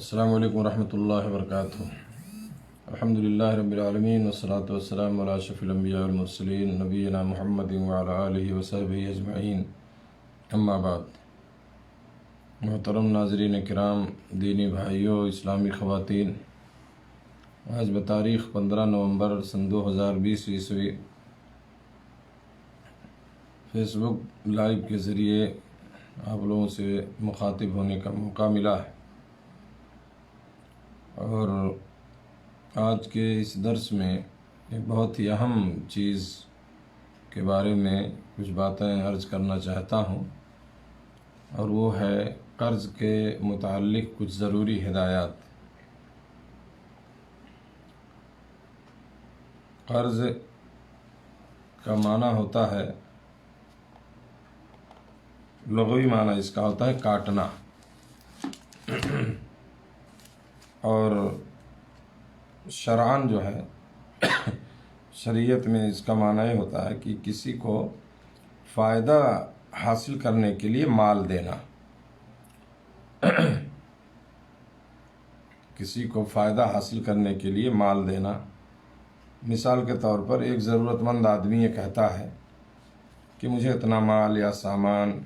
السلام علیکم ورحمۃ اللہ وبرکاتہ۔ الحمد للہ رب العالمین والصلاة والسلام علی اشرف الانبیاء والمرسلین نبینا محمد وعلی آلہ وصحبہ اجمعین، اما بعد۔ محترم ناظرین کرام، دینی بھائیوں، اسلامی خواتین، آج بتاریخ 15 نومبر سن 2020 عیسوی فیس بک لائیو کے ذریعے آپ لوگوں سے مخاطب ہونے کا موقع ملا ہے، اور آج کے اس درس میں ایک بہت ہی اہم چیز کے بارے میں کچھ باتیں عرض کرنا چاہتا ہوں، اور وہ ہے قرض کے متعلق کچھ ضروری ہدایات۔ قرض کا معنی ہوتا ہے، لغوی معنی اس کا ہوتا ہے کاٹنا، اور شرعاً جو ہے شریعت میں اس کا معنی یہ ہوتا ہے کہ کسی کو فائدہ حاصل کرنے کے لیے مال دینا، کسی کو فائدہ حاصل کرنے کے لیے مال دینا۔ مثال کے طور پر ایک ضرورت مند آدمی یہ کہتا ہے کہ مجھے اتنا مال یا سامان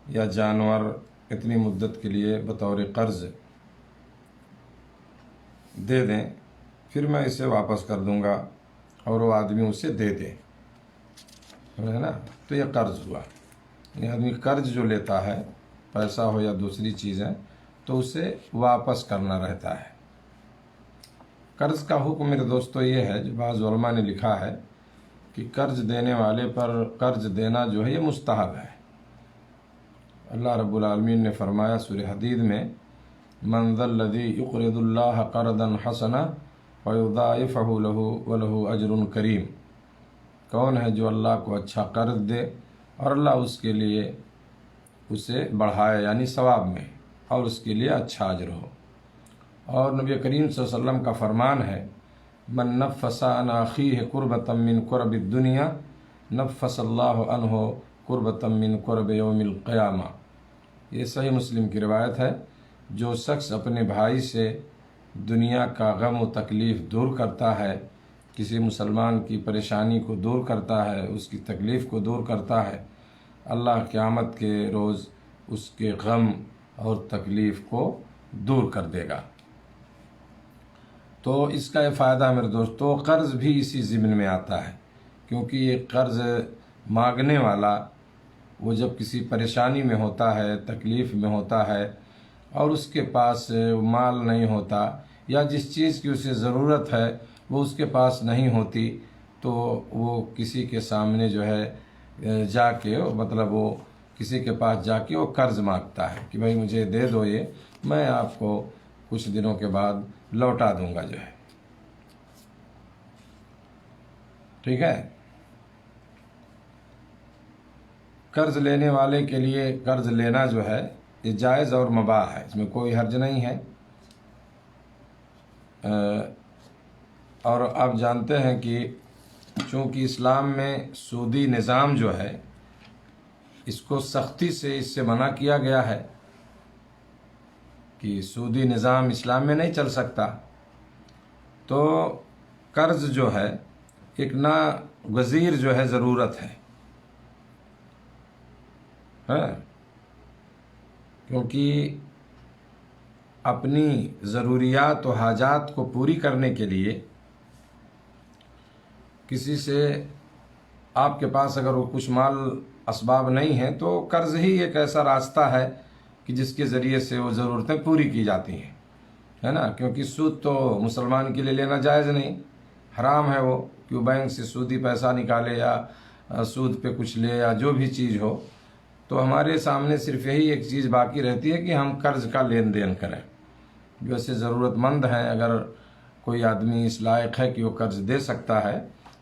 یا جانور اتنی مدت کے لیے بطور قرض دے دیں، پھر میں اسے واپس کر دوں گا، اور وہ آدمی اسے دے دے، ہے نا؟ تو یہ قرض ہوا۔ یہ آدمی قرض جو لیتا ہے، پیسہ ہو یا دوسری چیزیں، تو اسے واپس کرنا رہتا ہے۔ قرض کا حکم میرے دوستو یہ ہے، جو بعض علماء نے لکھا ہے کہ قرض دینے والے پر قرض دینا جو ہے یہ مستحب ہے۔ اللہ رب العالمین نے فرمایا سورہ حدید میں، من ذا الذی یقرض اللہ قرضا حسنا فیضاعفہ لہ ولہ اجر کریم۔ کون ہے جو اللہ کو اچھا قرض دے اور اللہ اس کے لیے اسے بڑھائے، یعنی ثواب میں، اور اس کے لیے اچھا اجر ہو۔ اور نبی کریم صلی اللہ علیہ وسلم کا فرمان ہے، من نفس عن اخیہ کربۃ من کرب الدنیا نفس اللہ عنہ کربۃ من کرب یوم القیامہ۔ یہ صحیح مسلم کی روایت ہے۔ جو شخص اپنے بھائی سے دنیا کا غم و تکلیف دور کرتا ہے، کسی مسلمان کی پریشانی کو دور کرتا ہے، اس کی تکلیف کو دور کرتا ہے، اللہ قیامت کے روز اس کے غم اور تکلیف کو دور کر دے گا۔ تو اس کا یہ فائدہ میرے دوستو، قرض بھی اسی ضمن میں آتا ہے، کیونکہ یہ قرض مانگنے والا وہ جب کسی پریشانی میں ہوتا ہے، تکلیف میں ہوتا ہے، اور اس کے پاس مال نہیں ہوتا، یا جس چیز کی اسے ضرورت ہے وہ اس کے پاس نہیں ہوتی، تو وہ کسی کے سامنے جو ہے جا کے، مطلب وہ کسی کے پاس جا کے وہ قرض مانگتا ہے کہ بھائی مجھے دے دو، یہ میں آپ کو کچھ دنوں کے بعد لوٹا دوں گا جو ہے، ٹھیک ہے۔ قرض لینے والے کے لیے قرض لینا جو ہے یہ جائز اور مباح ہے، اس میں کوئی حرج نہیں ہے۔ اور آپ جانتے ہیں کہ چونکہ اسلام میں سودی نظام جو ہے اس کو سختی سے اس سے منع کیا گیا ہے کہ سودی نظام اسلام میں نہیں چل سکتا، تو قرض جو ہے ایک ناگزیر جو ہے ضرورت ہے، کیونکہ اپنی ضروریات و حاجات کو پوری کرنے کے لیے کسی سے آپ کے پاس اگر وہ کچھ مال اسباب نہیں ہیں، تو قرض ہی ایک ایسا راستہ ہے کہ جس کے ذریعے سے وہ ضرورتیں پوری کی جاتی ہیں، ہے نا؟ کیونکہ سود تو مسلمان کے لیے لینا جائز نہیں، حرام ہے وہ، کہ وہ بینک سے سودی پیسہ نکالے یا سود پہ کچھ لے یا جو بھی چیز ہو۔ تو ہمارے سامنے صرف یہی ایک چیز باقی رہتی ہے کہ ہم قرض کا لین دین کریں۔ جو ایسے ضرورت مند ہیں، اگر کوئی آدمی اس لائق ہے کہ وہ قرض دے سکتا ہے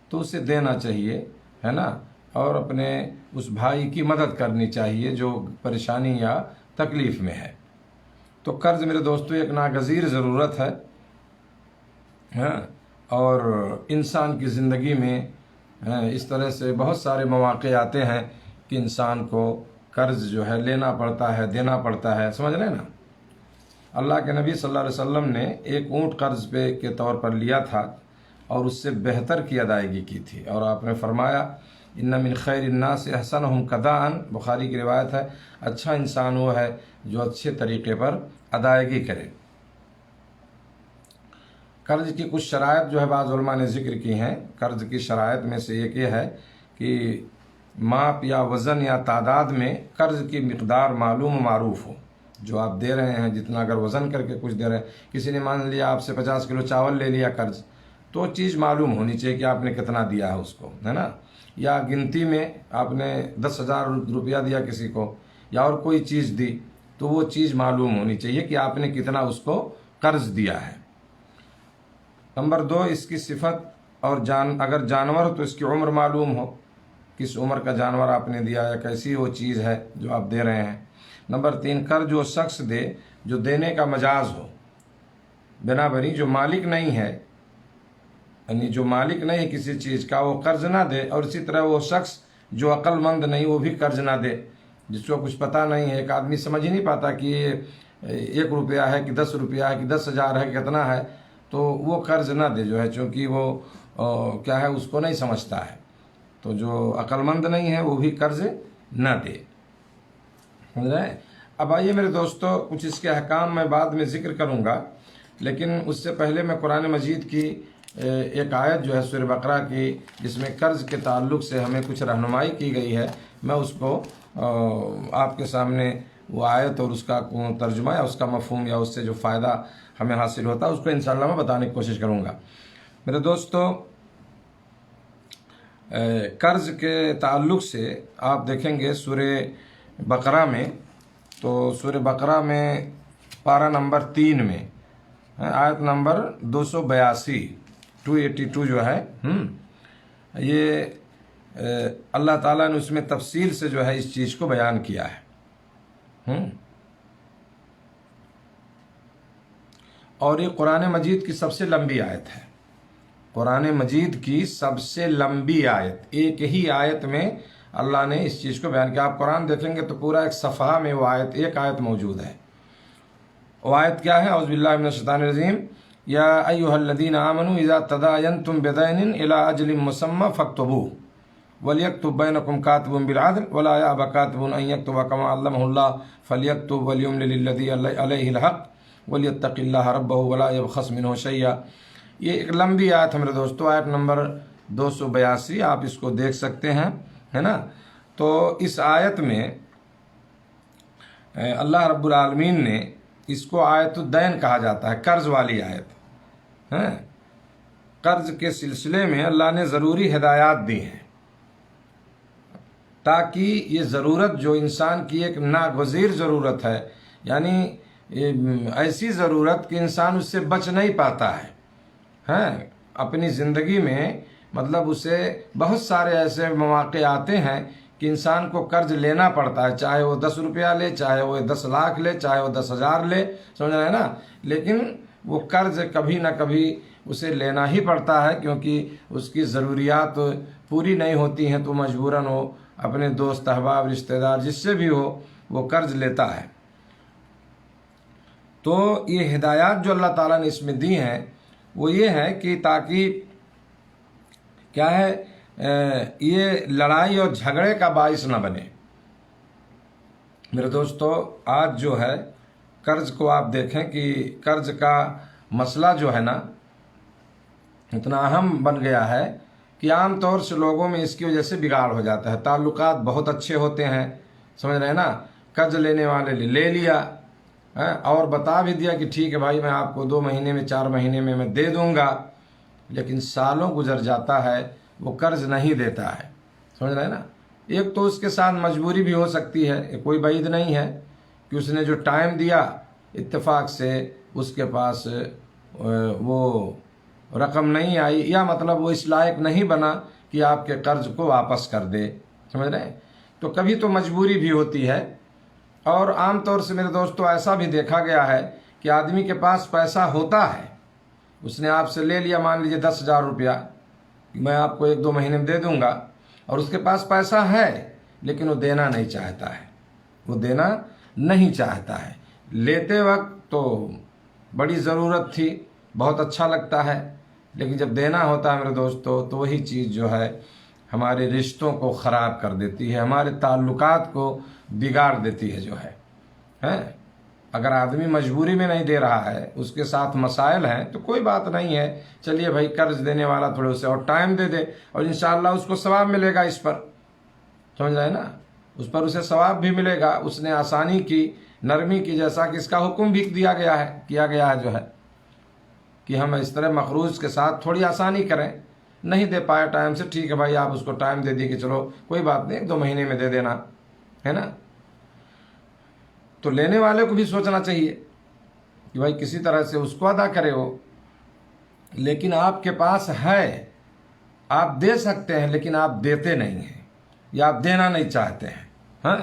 تو اسے دینا چاہیے، ہے نا؟ اور اپنے اس بھائی کی مدد کرنی چاہیے جو پریشانی یا تکلیف میں ہے۔ تو قرض میرے دوستو ایک ناگزیر ضرورت ہے، اور انسان کی زندگی میں اس طرح سے بہت سارے مواقع آتے ہیں کہ انسان کو قرض جو ہے لینا پڑتا ہے، دینا پڑتا ہے، سمجھ رہے ہیں نا؟ اللہ کے نبی صلی اللہ علیہ وسلم نے ایک اونٹ قرض پہ کے طور پر لیا تھا اور اس سے بہتر کی ادائیگی کی تھی، اور آپ نے فرمایا ان من خیر الناس احسنهم قضاء، بخاری کی روایت ہے، اچھا انسان وہ ہے جو اچھے طریقے پر ادائیگی کرے۔ قرض کی کچھ شرائط جو ہے بعض علماء نے ذکر کی ہیں۔ قرض کی شرائط میں سے ایک یہ ہے کہ ماپ یا وزن یا تعداد میں قرض کی مقدار معلوم و معروف ہو، جو آپ دے رہے ہیں جتنا، اگر وزن کر کے کچھ دے رہے ہیں، کسی نے مان لیا آپ سے 50 کلو چاول لے لیا قرض، تو چیز معلوم ہونی چاہیے کہ آپ نے کتنا دیا ہے اس کو، ہے نا، یا گنتی میں آپ نے 10,000 روپیہ دیا کسی کو یا اور کوئی چیز دی تو وہ چیز معلوم ہونی چاہیے کہ آپ نے کتنا اس کو قرض دیا ہے۔ نمبر 2، اس کی صفت اور اگر جانور ہو تو اس کی عمر معلوم ہو، کس عمر کا جانور آپ نے دیا یا کیسی وہ چیز ہے جو آپ دے رہے ہیں۔ نمبر 3، قرض جو شخص دے جو دینے کا مجاز ہو، بنا بری جو مالک نہیں ہے، یعنی جو مالک نہیں ہے کسی چیز کا وہ قرض نہ دے، اور اسی طرح وہ شخص جو عقل مند نہیں وہ بھی قرض نہ دے، جس کو کچھ پتہ نہیں ہے۔ ایک آدمی سمجھ ہی نہیں پاتا کہ یہ 1 روپیہ ہے کہ 10 روپیہ ہے کہ 10,000 ہے کہ کتنا ہے، تو وہ قرض نہ دے جو ہے، چونکہ وہ کیا ہے اس کو نہیں سمجھتا ہے، تو جو عقل مند نہیں ہے وہ بھی قرض نہ دے، سمجھ رہے ہیں۔ اب آئیے میرے دوستو، کچھ اس کے احکام میں بعد میں ذکر کروں گا، لیکن اس سے پہلے میں قرآن مجید کی ایک آیت جو ہے سورہ بقرہ کی، جس میں قرض کے تعلق سے ہمیں کچھ رہنمائی کی گئی ہے، میں اس کو آپ کے سامنے وہ آیت اور اس کا ترجمہ یا اس کا مفہوم یا اس سے جو فائدہ ہمیں حاصل ہوتا ہے اس کو انشاءاللہ میں بتانے کی کوشش کروں گا۔ میرے دوستو، قرض کے تعلق سے آپ دیکھیں گے سورہ بقرہ میں، تو سورہ بقرہ میں پارہ نمبر 3 میں آیت نمبر 282 جو ہے، یہ اللہ تعالیٰ نے اس میں تفصیل سے جو ہے اس چیز کو بیان کیا ہے، اور یہ قرآن مجید کی سب سے لمبی آیت ہے، قرآن مجید کی سب سے لمبی آیت، ایک ہی آیت میں اللہ نے اس چیز کو بیان کیا۔ آپ قرآن دیکھیں گے تو پورا ایک صفحہ میں وہ آیت، ایک آیت موجود ہے۔ وہ آیت کیا ہے؟ اعوذ باللہ من الشیطان الرجیم، یا ایھا الذین آمنوا اذا تداینتم بدین الی اجل مسمى فاکتبوہ ولیکتب بینکم کاتب بالعدل ولا یأبى کاتب ان یکتب کما علمہ اللہ فلیکتب ولیملل للذی علیہ الحق ولیتق اللہ ربہ ولا یبخس منہ شیئا۔ یہ ایک لمبی آیت ہے میرے دوستو، آیت نمبر 282، آپ اس کو دیکھ سکتے ہیں، ہے نا۔ تو اس آیت میں اللہ رب العالمین نے اس کو آیت الدین کہا جاتا ہے، قرض والی آیت ہے۔ قرض کے سلسلے میں اللہ نے ضروری ہدایات دی ہیں تاکہ یہ ضرورت جو انسان کی ایک ناگزیر ضرورت ہے، یعنی ایسی ضرورت کہ انسان اس سے بچ نہیں پاتا ہے، اپنی زندگی میں، مطلب اسے بہت سارے ایسے مواقع آتے ہیں کہ انسان کو قرض لینا پڑتا ہے، چاہے وہ 10 روپیہ لے، چاہے وہ 10 لاکھ لے، چاہے وہ 10,000 لے، سمجھ رہے ہیں نا، لیکن وہ قرض کبھی نہ کبھی اسے لینا ہی پڑتا ہے، کیونکہ اس کی ضروریات پوری نہیں ہوتی ہیں تو مجبوراً وہ اپنے دوست احباب رشتہ دار جس سے بھی ہو وہ قرض لیتا ہے۔ تو یہ ہدایات جو اللہ تعالیٰ نے اس میں دی ہیں وہ یہ ہے کہ تاکہ کیا ہے، یہ لڑائی اور جھگڑے کا باعث نہ بنے۔ میرے دوستو، آج جو ہے قرض کو آپ دیکھیں کہ قرض کا مسئلہ جو ہے نا اتنا اہم بن گیا ہے کہ عام طور سے لوگوں میں اس کی وجہ سے بگاڑ ہو جاتا ہے۔ تعلقات بہت اچھے ہوتے ہیں، سمجھ رہے ہیں نا، قرض لینے والے نے لے لیا اور بتا بھی دیا کہ ٹھیک ہے بھائی میں آپ کو 2 مہینے میں 4 مہینے میں میں دے دوں گا، لیکن سالوں گزر جاتا ہے وہ قرض نہیں دیتا ہے، سمجھ رہے ہیں نا۔ ایک تو اس کے ساتھ مجبوری بھی ہو سکتی ہے، کوئی بعید نہیں ہے کہ اس نے جو ٹائم دیا اتفاق سے اس کے پاس وہ رقم نہیں آئی، یا مطلب وہ اس لائق نہیں بنا کہ آپ کے قرض کو واپس کر دے، سمجھ رہے ہیں۔ تو کبھی تو مجبوری بھی ہوتی ہے، اور عام طور سے میرے دوستو ایسا بھی دیکھا گیا ہے کہ آدمی کے پاس پیسہ ہوتا ہے، اس نے آپ سے لے لیا، مان لیجیے 10,000 روپیہ، میں آپ کو 1-2 مہینے میں دے دوں گا، اور اس کے پاس پیسہ ہے لیکن وہ دینا نہیں چاہتا ہے، وہ دینا نہیں چاہتا ہے۔ لیتے وقت تو بڑی ضرورت تھی، بہت اچھا لگتا ہے، لیکن جب دینا ہوتا ہے میرے دوستو تو وہی چیز جو ہے ہمارے رشتوں کو خراب کر دیتی ہے، ہمارے تعلقات کو بگاڑ دیتی ہے جو ہے ہیں۔ اگر آدمی مجبوری میں نہیں دے رہا ہے، اس کے ساتھ مسائل ہیں، تو کوئی بات نہیں ہے، چلیے بھائی قرض دینے والا تھوڑے اسے اور ٹائم دے دے، اور انشاءاللہ اس کو ثواب ملے گا اس پر، سمجھ رہے ہیں نا، اس پر اسے ثواب بھی ملے گا، اس نے آسانی کی، نرمی کی، جیسا کہ اس کا حکم بھی کیا گیا ہے جو ہے کہ ہم اس طرح مقروض کے ساتھ تھوڑی آسانی کریں، نہیں دے پائے ٹائم سے، ٹھیک ہے بھائی آپ اس کو ٹائم دے دیے کہ چلو کوئی بات نہیں 1-2 مہینے میں دے دینا، ہے نا۔ تو لینے والے کو بھی سوچنا چاہیے کہ بھائی کسی طرح سے اس کو ادا کرے وہ، لیکن آپ کے پاس ہے، آپ دے سکتے ہیں، لیکن آپ دیتے نہیں ہیں یا آپ دینا نہیں چاہتے ہیں، ہاں،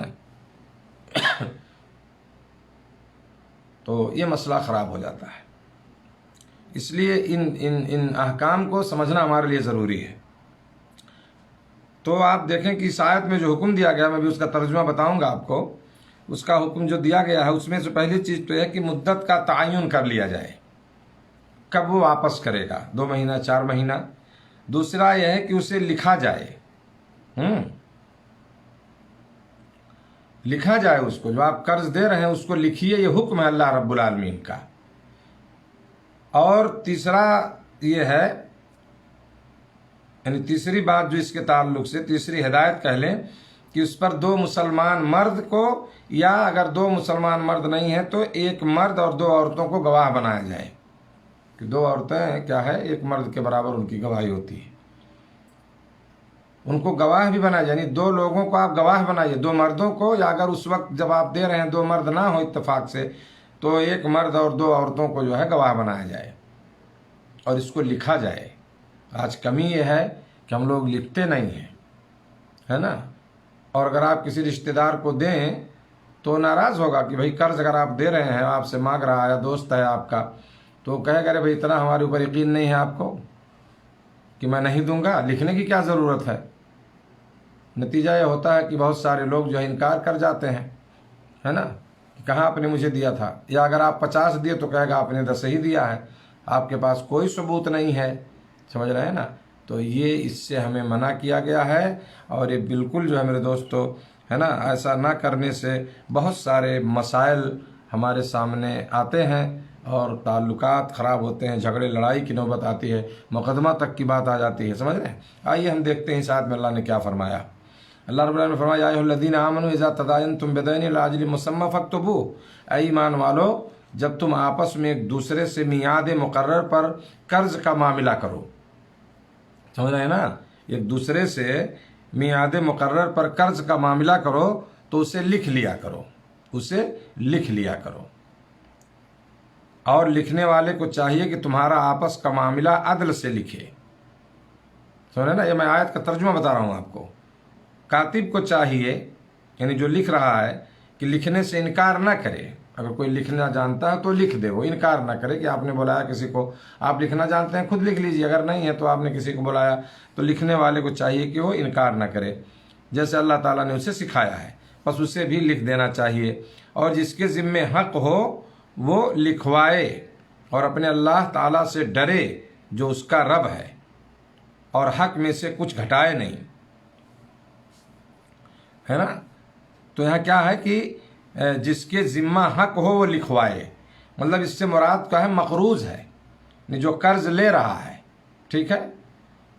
تو یہ مسئلہ خراب ہو جاتا ہے۔ اس لیے ان احکام کو سمجھنا ہمارے لیے ضروری ہے۔ تو آپ دیکھیں کہ اس آیت میں جو حکم دیا گیا، میں بھی اس کا ترجمہ بتاؤں گا آپ کو، اس کا حکم جو دیا گیا ہے اس میں سے پہلی چیز تو ہے کہ مدت کا تعین کر لیا جائے، کب وہ واپس کرے گا، 2 مہینہ 4 مہینہ۔ دوسرا یہ ہے کہ اسے لکھا جائے، لکھا جائے اس کو، جو آپ قرض دے رہے ہیں اس کو لکھیے، یہ حکم ہے اللہ رب العالمین کا۔ اور تیسرا یہ ہے، یعنی تیسری بات جو اس کے تعلق سے، تیسری ہدایت کہہ لیں کہ اس پر 2 مسلمان مرد کو، یا اگر 2 مسلمان مرد نہیں ہیں تو 1 مرد اور 2 عورتوں کو گواہ بنایا جائے، کہ 2 عورتیں کیا ہے 1 مرد کے برابر ان کی گواہی ہوتی ہے، ان کو گواہ بھی بنایا جائے، یعنی 2 لوگوں کو آپ گواہ بنائیے، 2 مردوں کو، یا اگر اس وقت جب آپ دے رہے ہیں 2 مرد نہ ہو اتفاق سے، تو 1 مرد اور 2 عورتوں کو جو ہے گواہ بنایا جائے اور اس کو لکھا جائے۔ آج کمی یہ ہے کہ ہم لوگ لکھتے نہیں ہیں، ہے نا، اور اگر آپ کسی رشتہ دار کو دیں تو ناراض ہوگا کہ بھائی قرض اگر آپ دے رہے ہیں، آپ سے مانگ رہا ہے، دوست ہے آپ کا، تو کہے گا بھائی اتنا ہمارے اوپر یقین نہیں ہے آپ کو کہ میں نہیں دوں گا، لکھنے کی کیا ضرورت ہے۔ نتیجہ یہ ہوتا ہے کہ بہت سارے لوگ جو ہے انکار کر جاتے ہیں، ہے نا، کہ کہاں آپ نے مجھے دیا تھا، یا اگر آپ 50 دیے تو کہے گا آپ نے 10 ہی دیا ہے، آپ کے پاس کوئی ثبوت نہیں ہے، سمجھ رہے ہیں نا۔ تو یہ اس سے ہمیں منع کیا گیا ہے، اور یہ بالکل جو ہے میرے دوستو، ہے نا، ایسا نہ کرنے سے بہت سارے مسائل ہمارے سامنے آتے ہیں اور تعلقات خراب ہوتے ہیں، جھگڑے لڑائی کی نوبت آتی ہے، مقدمہ تک کی بات آ جاتی ہے، سمجھ رہے ہیں۔ آئیے ہم دیکھتے ہیں اس آیت میں اللہ نے کیا فرمایا۔ اللہ رب العالمین نے فرمایا، یا ایھا الذین آمنوا اذا تداینتم بدین الی اجل مسمی فاکتبوہ، اے ایمان والو جب تم آپس میں ایک دوسرے سے میعاد مقرر پر قرض کا معاملہ کرو، سمجھ رہے ہیں نا، ایک دوسرے سے میعاد مقرر پر قرض کا معاملہ کرو تو اسے لکھ لیا کرو، اسے لکھ لیا کرو، اور لکھنے والے کو چاہیے کہ تمہارا آپس کا معاملہ عدل سے لکھے، سمجھ رہے ہیں نا، یہ میں آیت کا ترجمہ بتا رہا ہوں آپ کو۔ کاتب کو چاہیے، یعنی جو لکھ رہا ہے، کہ لکھنے سے انکار نہ کرے، اگر کوئی لکھنا جانتا ہے تو لکھ دے، وہ انکار نہ کرے کہ آپ نے بلایا کسی کو، آپ لکھنا جانتے ہیں خود لکھ لیجیے، اگر نہیں ہے تو آپ نے کسی کو بلایا، تو لکھنے والے کو چاہیے کہ وہ انکار نہ کرے، جیسے اللہ تعالیٰ نے اسے سکھایا ہے، بس اسے بھی لکھ دینا چاہیے، اور جس کے ذمے حق ہو وہ لکھوائے، اور اپنے اللہ تعالیٰ سے ڈرے جو اس کا رب ہے، اور حق میں سے کچھ گھٹائے نہیں، ہے نا۔ تو یہاں کیا ہے کہ جس کے ذمہ حق ہو وہ لکھوائے، مطلب اس سے مراد کیا ہے، مقروض ہے، یعنی جو قرض لے رہا ہے، ٹھیک ہے،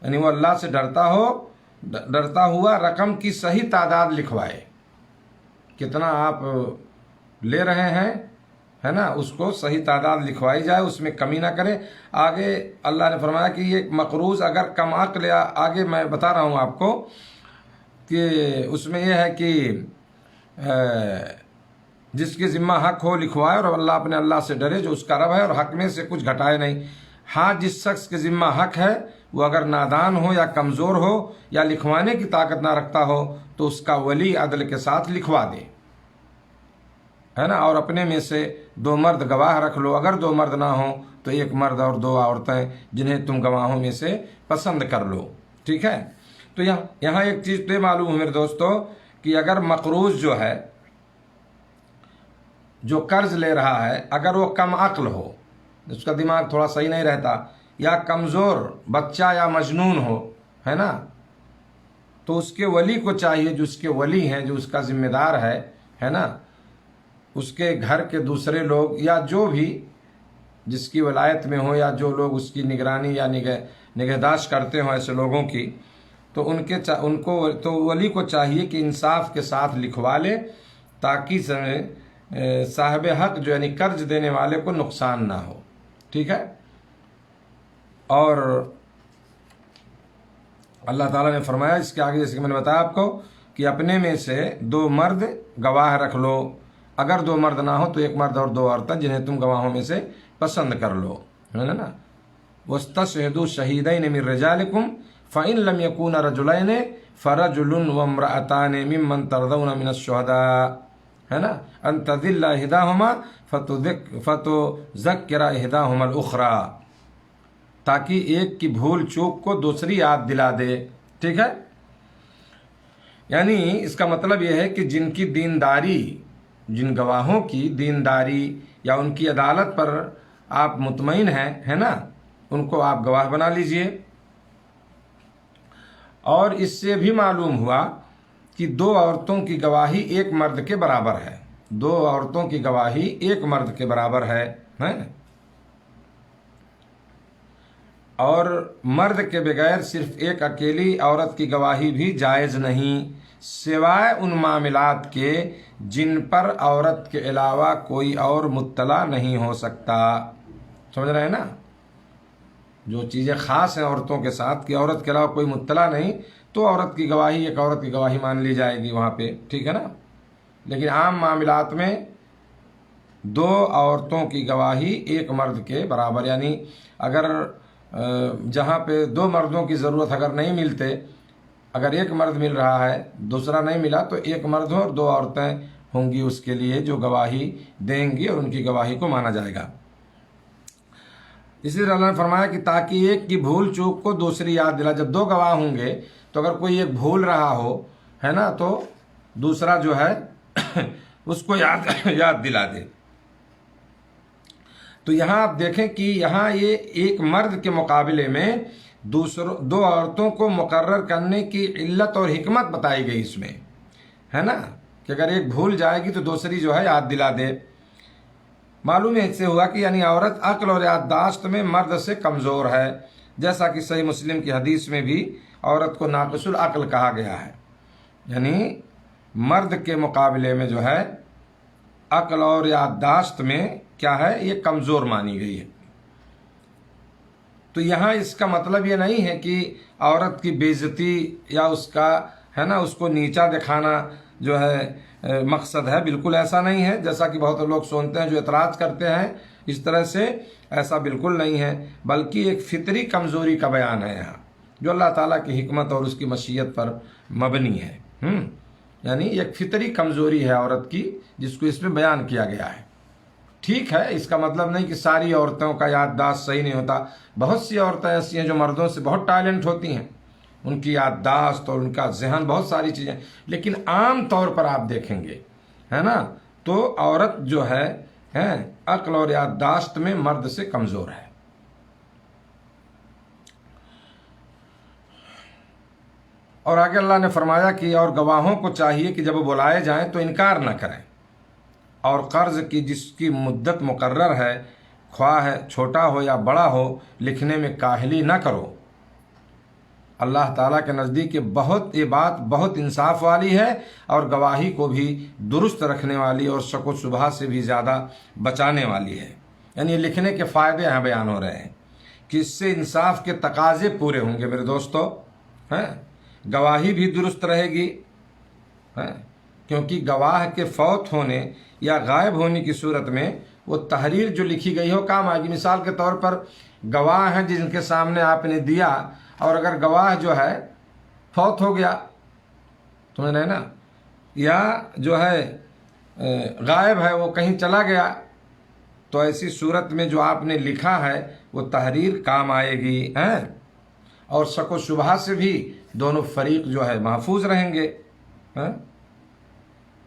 یعنی وہ اللہ سے ڈرتا ہوا رقم کی صحیح تعداد لکھوائے، کتنا آپ لے رہے ہیں، ہے نا، اس کو صحیح تعداد لکھوائی جائے، اس میں کمی نہ کرے۔ آگے اللہ نے فرمایا کہ یہ مقروض اگر کم عقل، آگے میں بتا رہا ہوں آپ کو کہ اس میں یہ ہے کہ جس کے ذمہ حق ہو لکھوائے، اور اپنے اللہ سے ڈرے جو اس کا رب ہے، اور حق میں سے کچھ گھٹائے نہیں۔ ہاں، جس شخص کے ذمہ حق ہے وہ اگر نادان ہو یا کمزور ہو یا لکھوانے کی طاقت نہ رکھتا ہو تو اس کا ولی عدل کے ساتھ لکھوا دے، ہے نا، اور اپنے میں سے 2 مرد گواہ رکھ لو، اگر 2 مرد نہ ہوں تو 1 مرد اور 2 عورتیں جنہیں تم گواہوں میں سے پسند کر لو، ٹھیک ہے۔ تو یہاں ایک چیز تو یہ معلوم ہے میرے دوستو کہ اگر مقروض جو ہے جو قرض لے رہا ہے اگر وہ کم عقل ہو، اس کا دماغ تھوڑا صحیح نہیں رہتا، یا کمزور بچہ یا مجنون ہو، ہے نا، تو اس کے ولی کو چاہیے، جو اس کے ولی ہیں، جو اس کا ذمہ دار ہے نا، اس کے گھر کے دوسرے لوگ یا جو بھی جس کی ولایت میں ہو، یا جو لوگ اس کی نگرانی یا نگہداشت کرتے ہوں ایسے لوگوں کی، تو ان کو تو ولی کو چاہیے کہ انصاف کے ساتھ لکھوا لے، تاکہ صاحب حق جو یعنی قرض دینے والے کو نقصان نہ ہو، ٹھیک ہے۔ اور اللہ تعالیٰ نے فرمایا اس کے آگے، جیسے کہ میں نے بتایا آپ کو، کہ اپنے میں سے 2 مرد گواہ رکھ لو، اگر 2 مرد نہ ہو تو 1 مرد اور 2 عورتیں جنہیں تم گواہوں میں سے پسند کر لو، ہے نا۔ وَاسْتَشْهِدُوا شَهِيدَيْنِ مِن رِّجَالِكُمْ فَإِن لَّمْ يَكُونَا رَجُلَيْنِ فَرَجُلٌ وَامْرَأَتَانِ مِمَّن تَرْضَوْنَ مِنَ الشُّهَدَاءِ، ہے نا، أَن تَضِلَّ إِحْدَاهُمَا فَتُذَكِّرَ إِحْدَاهُمَا الْأُخْرَىٰ، تاکہ ایک کی بھول چوک کو دوسری یاد دلا دے، ٹھیک ہے۔ یعنی اس کا مطلب یہ ہے کہ جن کی دینداری، جن گواہوں کی دینداری یا ان کی عدالت پر آپ مطمئن ہیں، ہے نا، ان کو آپ گواہ بنا لیجئے۔ اور اس سے بھی معلوم ہوا کہ 2 عورتوں کی گواہی 1 مرد کے برابر ہے، 2 عورتوں کی گواہی 1 مرد کے برابر ہے۔ اور مرد کے بغیر صرف ایک اکیلی عورت کی گواہی بھی جائز نہیں، سوائے ان معاملات کے جن پر عورت کے علاوہ کوئی اور مطلع نہیں ہو سکتا، سمجھ رہے ہیں نا، جو چیزیں خاص ہیں عورتوں کے ساتھ کہ عورت کے علاوہ کوئی مطلع نہیں، تو عورت کی گواہی ایک عورت کی گواہی مان لی جائے گی وہاں پہ، ٹھیک ہے نا۔ لیکن عام معاملات میں 2 عورتوں کی گواہی 1 مرد کے برابر، یعنی اگر جہاں پہ 2 مردوں کی ضرورت اگر نہیں ملتے، اگر 1 مرد مل رہا ہے دوسرا نہیں ملا، تو 1 مرد ہو اور 2 عورتیں ہوں گی اس کے لیے جو گواہی دیں گی، اور ان کی گواہی کو مانا جائے گا۔ اسی طرح اللہ نے فرمایا کہ تاکہ ایک کی بھول چوک کو دوسری یاد دلا، جب 2 گواہ ہوں گے تو اگر کوئی ایک بھول رہا ہو، ہے نا، تو دوسرا جو ہے اس کو یاد دلا دے۔ تو یہاں آپ دیکھیں کہ یہاں یہ 1 مرد کے مقابلے میں 2 عورتوں کو مقرر کرنے کی علت اور حکمت بتائی گئی اس میں، ہے نا، کہ اگر ایک بھول جائے گی تو دوسری جو ہے یاد دلا دے۔ معلوم اس سے ہوا کہ یعنی عورت عقل اور یادداشت میں مرد سے کمزور ہے، جیسا کہ صحیح مسلم کی حدیث میں بھی عورت کو ناقص العقل کہا گیا ہے، یعنی مرد کے مقابلے میں جو ہے عقل اور یادداشت میں کیا ہے، یہ کمزور مانی گئی ہے۔ تو یہاں اس کا مطلب یہ نہیں ہے کہ عورت کی بے عزتی یا اس کا، ہے نا، اس کو نیچا دکھانا جو ہے مقصد ہے، بالکل ایسا نہیں ہے، جیسا کہ بہت لوگ سنتے ہیں جو اعتراض کرتے ہیں اس طرح سے، ایسا بالکل نہیں ہے، بلکہ ایک فطری کمزوری کا بیان ہے یہاں، جو اللہ تعالیٰ کی حکمت اور اس کی مشیت پر مبنی ہے۔ یعنی ایک فطری کمزوری ہے عورت کی، جس کو اس میں بیان کیا گیا ہے۔ ٹھیک ہے، اس کا مطلب نہیں کہ ساری عورتوں کا یادداشت صحیح نہیں ہوتا، بہت سی عورتیں ایسی ہیں جو مردوں سے بہت ٹیلنٹ ہوتی ہیں، ان کی یادداشت اور ان کا ذہن بہت ساری چیزیں، لیکن عام طور پر آپ دیکھیں گے، ہے نا، تو عورت جو ہے عقل اور یادداشت میں مرد سے کمزور ہے۔ اور آگے اللہ نے فرمایا کہ اور گواہوں کو چاہیے کہ جب وہ بلائے جائیں تو انکار نہ کریں، اور قرض کی جس کی مدت مقرر ہے، خواہ چھوٹا ہو یا بڑا ہو، لکھنے میں کاہلی نہ کرو۔ اللہ تعالیٰ کے نزدیک یہ بات بہت انصاف والی ہے، اور گواہی کو بھی درست رکھنے والی اور شک و شبہ سے بھی زیادہ بچانے والی ہے۔ یعنی یہ لکھنے کے فائدے یہاں بیان ہو رہے ہیں کہ اس سے انصاف کے تقاضے پورے ہوں گے میرے دوستو، گواہی بھی درست رہے گی، کیونکہ گواہ کے فوت ہونے یا غائب ہونے کی صورت میں وہ تحریر جو لکھی گئی ہو کام آئے گی۔ مثال کے طور پر گواہ ہیں جن کے سامنے آپ نے دیا، اور اگر گواہ جو ہے فوت ہو گیا، سمجھ رہے نا، یا جو ہے غائب ہے، وہ کہیں چلا گیا، تو ایسی صورت میں جو آپ نے لکھا ہے وہ تحریر کام آئے گی، اور شک و شبہ سے بھی دونوں فریق جو ہے محفوظ رہیں گے۔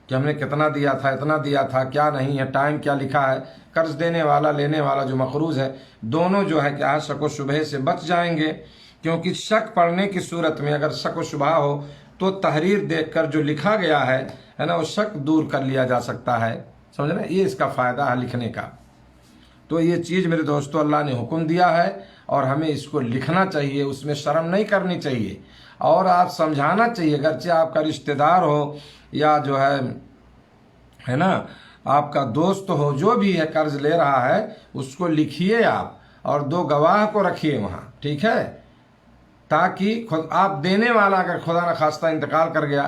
کہ ہم نے کتنا دیا تھا، اتنا دیا تھا، کیا نہیں ہے، ٹائم کیا لکھا ہے۔ قرض دینے والا لینے والا جو مقروض ہے، دونوں جو ہے کیا شک و شبہے سے بچ جائیں گے، کیونکہ شک پڑنے کی صورت میں اگر شک و شبہ ہو تو تحریر دیکھ کر جو لکھا گیا ہے نا، وہ شک دور کر لیا جا سکتا ہے، سمجھ رہے ہیں؟ یہ اس کا فائدہ ہے لکھنے کا۔ تو یہ چیز میرے دوستو اللہ نے حکم دیا ہے اور ہمیں اس کو لکھنا چاہیے، اس میں شرم نہیں کرنی چاہیے، اور آپ سمجھانا چاہیے، اگرچہ آپ کا رشتہ دار ہو یا جو ہے نا آپ کا دوست ہو، جو بھی ہے قرض لے رہا ہے، اس کو لکھیے آپ اور 2 گواہ کو رکھیے وہاں، ٹھیک ہے؟ تاکہ خود آپ دینے والا اگر خدا نخواستہ انتقال کر گیا،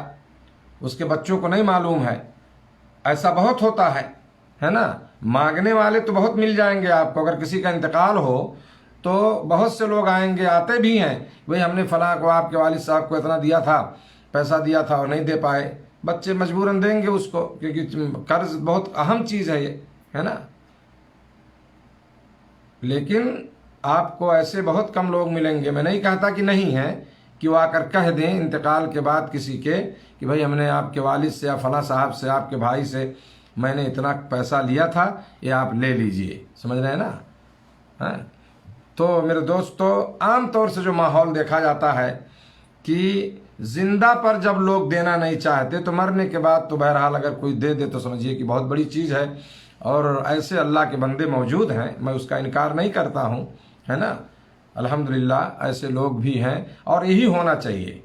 اس کے بچوں کو نہیں معلوم ہے، ایسا بہت ہوتا ہے نا، مانگنے والے تو بہت مل جائیں گے آپ کو، اگر کسی کا انتقال ہو تو بہت سے لوگ آئیں گے، آتے بھی ہیں، بھئی ہم نے فلاں کو، آپ کے والد صاحب کو اتنا دیا تھا، پیسہ دیا تھا اور نہیں دے پائے، بچے مجبوراً دیں گے اس کو، کیونکہ قرض بہت اہم چیز ہے یہ، ہے نا۔ لیکن آپ کو ایسے بہت کم لوگ ملیں گے، میں نہیں کہتا کہ نہیں ہے، کہ وہ آ کر کہہ دیں انتقال کے بعد کسی کے کہ بھئی ہم نے آپ کے والد سے یا فلاں صاحب سے، آپ کے بھائی سے میں نے اتنا پیسہ لیا تھا، یہ آپ لے لیجئے، سمجھ رہے ہیں نا؟ ہاں، تو میرے دوستو عام طور سے جو ماحول دیکھا جاتا ہے کہ زندہ پر جب لوگ دینا نہیں چاہتے تو مرنے کے بعد تو بہرحال اگر کوئی دے دے تو سمجھیے کہ بہت بڑی چیز ہے، اور ایسے اللہ کے بندے موجود ہیں، میں اس کا انکار نہیں کرتا ہوں، ہے نا، الحمدللہ ایسے لوگ بھی ہیں اور یہی ہونا چاہیے۔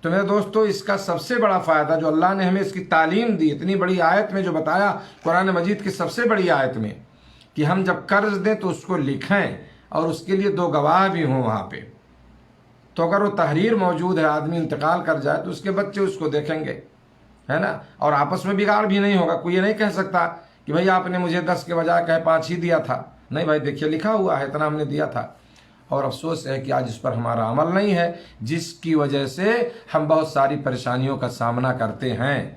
تو میرے دوستو اس کا سب سے بڑا فائدہ جو اللہ نے ہمیں اس کی تعلیم دی، اتنی بڑی آیت میں جو بتایا قرآن مجید کی سب سے بڑی آیت میں، کہ ہم جب قرض دیں تو اس کو لکھیں اور اس کے لیے 2 گواہ بھی ہوں وہاں پہ، تو اگر وہ تحریر موجود ہے، آدمی انتقال کر جائے تو اس کے بچے اس کو دیکھیں گے، ہے نا، اور آپس میں بگاڑ بھی نہیں ہوگا، کوئی یہ نہیں کہہ سکتا کہ بھئی آپ نے مجھے 10 کے بجائے کہے 5 ہی دیا تھا، نہیں بھائی دیکھیے لکھا ہوا ہے اتنا ہم نے دیا تھا، اور افسوس ہے کہ آج اس پر ہمارا عمل نہیں ہے، جس کی وجہ سے ہم بہت ساری پریشانیوں کا سامنا کرتے ہیں،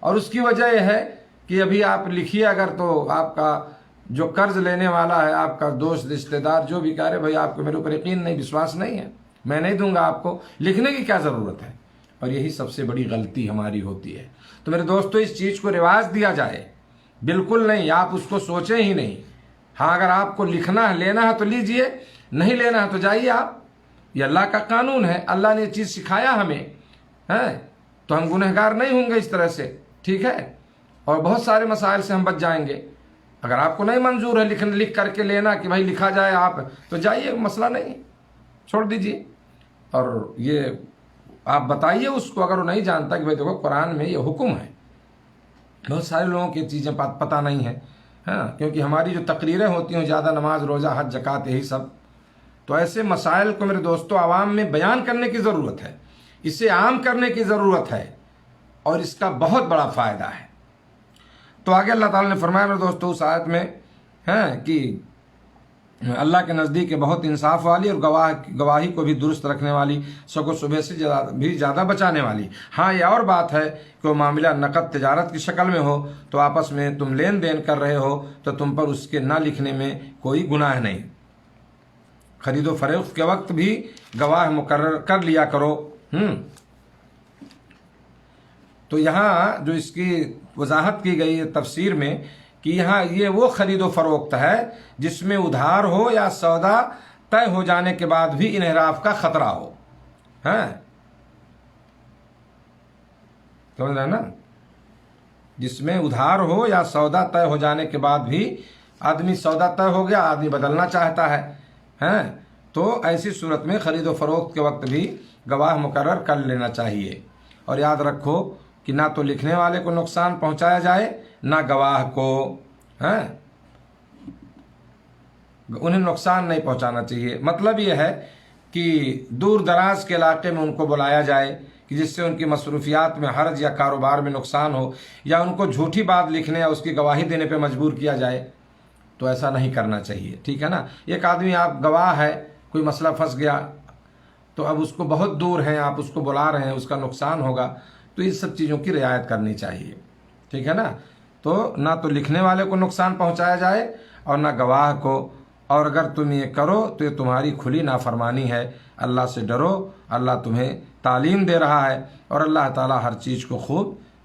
اور اس کی وجہ یہ ہے کہ ابھی آپ لکھیے اگر تو آپ کا جو قرض لینے والا ہے، آپ کا دوست رشتہ دار جو بھی کہہ رہے بھائی آپ کو میرے اوپر یقین نہیں، وشواس نہیں ہے، میں نہیں دوں گا آپ کو، لکھنے کی کیا ضرورت ہے؟ اور یہی سب سے بڑی غلطی ہماری ہوتی ہے۔ تو میرے دوستو اس چیز کو رواج دیا جائے، بالکل نہیں، آپ اس کو سوچیں ہی نہیں۔ ہاں اگر آپ کو لکھنا ہے، لینا ہے تو لیجئے، نہیں لینا ہے تو جائیے آپ، یہ اللہ کا قانون ہے، اللہ نے یہ چیز سکھایا ہمیں، ہے تو ہم گنہگار نہیں ہوں گے اس طرح سے، ٹھیک ہے، اور بہت سارے مسائل سے ہم بچ جائیں گے۔ اگر آپ کو نہیں منظور ہے لکھ کر کے لینا کہ بھائی لکھا جائے آپ، تو جائیے، مسئلہ نہیں، چھوڑ دیجئے، اور یہ آپ بتائیے اس کو اگر وہ نہیں جانتا کہ بھائی دیکھو قرآن میں یہ حکم ہے۔ بہت سارے لوگوں کی چیزیں پتہ نہیں ہیں، ہاں، کیونکہ ہماری جو تقریریں ہوتی ہیں زیادہ نماز روزہ حج زکوٰۃ یہی سب، تو ایسے مسائل کو میرے دوستو عوام میں بیان کرنے کی ضرورت ہے، اسے عام کرنے کی ضرورت ہے، اور اس کا بہت بڑا فائدہ ہے۔ تو آگے اللہ تعالیٰ نے فرمایا میرے دوستو اس آیت میں کہ اللہ کے نزدیک بہت انصاف والی اور گواہی کو بھی درست رکھنے والی، شک و شبہ سے بھی زیادہ بچانے والی۔ ہاں یہ اور بات ہے کہ وہ معاملہ نقد تجارت کی شکل میں ہو تو آپس میں تم لین دین کر رہے ہو تو تم پر اس کے نہ لکھنے میں کوئی گناہ نہیں۔ خرید و فروخت کے وقت بھی گواہ مقرر کر لیا کرو۔ تو یہاں جو اس کی وضاحت کی گئی ہے تفسیر میں کہ یہاں یہ وہ خرید و فروخت ہے جس میں ادھار ہو یا سودا طے ہو جانے کے بعد بھی انحراف کا خطرہ ہو، سمجھ رہے ہیں نا، جس میں ادھار ہو یا سودا طے ہو جانے کے بعد بھی آدمی سودا طے ہو گیا، آدمی بدلنا چاہتا ہے، تو ایسی صورت میں خرید و فروخت کے وقت بھی گواہ مقرر کر لینا چاہیے۔ اور یاد رکھو کہ نہ تو لکھنے والے کو نقصان پہنچایا جائے نہ گواہ کو، انہیں نقصان نہیں پہنچانا چاہیے۔ مطلب یہ ہے کہ دور دراز کے علاقے میں ان کو بلایا جائے کہ جس سے ان کی مصروفیات میں حرج یا کاروبار میں نقصان ہو، یا ان کو جھوٹی بات لکھنے یا اس کی گواہی دینے پہ مجبور کیا جائے، تو ایسا نہیں کرنا چاہیے، ٹھیک ہے نا۔ ایک آدمی آپ گواہ ہے، کوئی مسئلہ پھنس گیا تو اب اس کو بہت دور ہیں، آپ اس کو بلا رہے ہیں، اس کا نقصان ہوگا، تو ان سب چیزوں کی رعایت کرنی چاہیے، ٹھیک ہے نا۔ تو نہ تو لکھنے والے کو نقصان پہنچایا جائے اور نہ گواہ کو، اور اگر تم یہ کرو تو یہ تمہاری کھلی نافرمانی ہے۔ اللہ سے ڈرو، اللہ تمہیں تعلیم دے رہا ہے اور اللہ تعالیٰ ہر چیز کو خوب